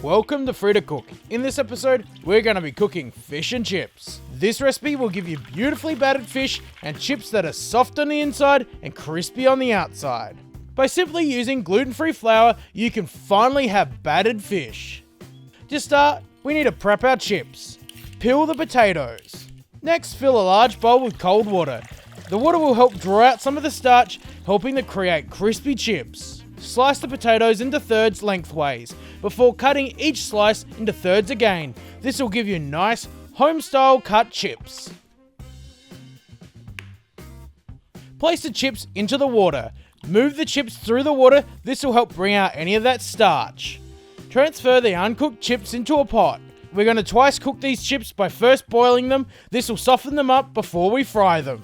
Welcome to Free to Cook. In this episode, we're going to be cooking fish and chips. This recipe will give you beautifully battered fish and chips that are soft on the inside and crispy on the outside. By simply using gluten-free flour, you can finally have battered fish. To start, we need to prep our chips. Peel the potatoes. Next, fill a large bowl with cold water. The water will help draw out some of the starch, helping to create crispy chips. Slice the potatoes into thirds lengthways, before cutting each slice into thirds again. This will give you nice, home-style cut chips. Place the chips into the water. Move the chips through the water, this will help bring out any of that starch. Transfer the uncooked chips into a pot. We're going to twice cook these chips by first boiling them, this will soften them up before we fry them.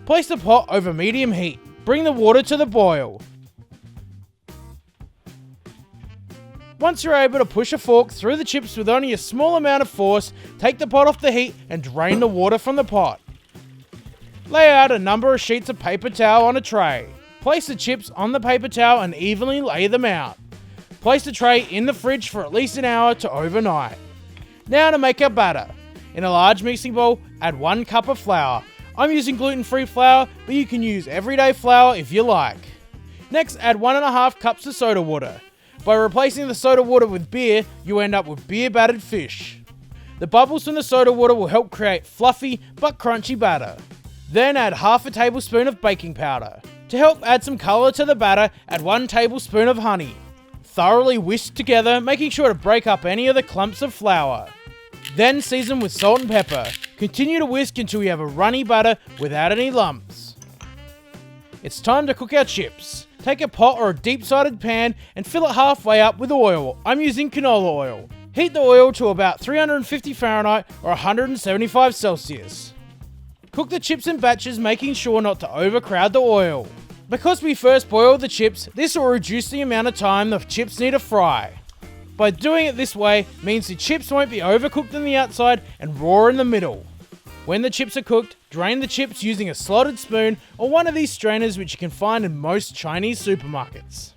Place the pot over medium heat. Bring the water to the boil. Once you're able to push a fork through the chips with only a small amount of force, take the pot off the heat and drain the water from the pot. Lay out a number of sheets of paper towel on a tray. Place the chips on the paper towel and evenly lay them out. Place the tray in the fridge for at least an hour to overnight. Now to make our batter. In a large mixing bowl, add 1 cup of flour. I'm using gluten-free flour, but you can use everyday flour if you like. Next, add 1.5 cups of soda water. By replacing the soda water with beer, you end up with beer battered fish. The bubbles from the soda water will help create fluffy but crunchy batter. Then add half a tablespoon of baking powder. To help add some colour to the batter, add 1 tablespoon of honey. Thoroughly whisk together, making sure to break up any of the clumps of flour. Then season with salt and pepper. Continue to whisk until you have a runny batter without any lumps. It's time to cook our chips. Take a pot or a deep-sided pan and fill it halfway up with oil. I'm using canola oil. Heat the oil to about 350 Fahrenheit or 175 Celsius. Cook the chips in batches, making sure not to overcrowd the oil. Because we first boiled the chips, this will reduce the amount of time the chips need to fry. By doing it this way means the chips won't be overcooked on the outside and raw in the middle. When the chips are cooked, drain the chips using a slotted spoon or one of these strainers which you can find in most Chinese supermarkets.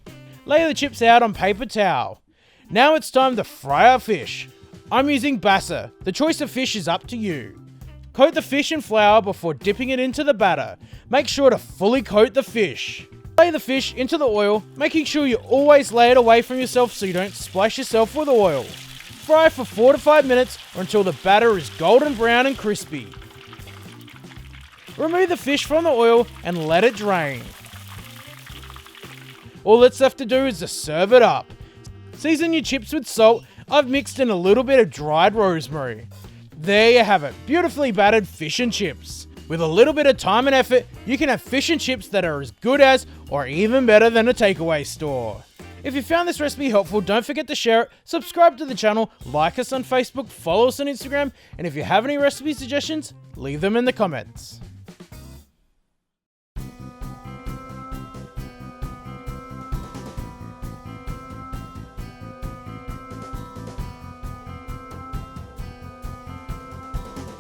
Lay the chips out on paper towel. Now it's time to fry our fish. I'm using basa. The choice of fish is up to you. Coat the fish in flour before dipping it into the batter. Make sure to fully coat the fish. Lay the fish into the oil, making sure you always lay it away from yourself so you don't splash yourself with oil. Fry for 4 to 5 minutes or until the batter is golden brown and crispy. Remove the fish from the oil and let it drain. All that's left to do is to serve it up. Season your chips with salt. I've mixed in a little bit of dried rosemary. There you have it, beautifully battered fish and chips. With a little bit of time and effort, you can have fish and chips that are as good as or even better than a takeaway store. If you found this recipe helpful, don't forget to share it, subscribe to the channel, like us on Facebook, follow us on Instagram, and if you have any recipe suggestions, leave them in the comments.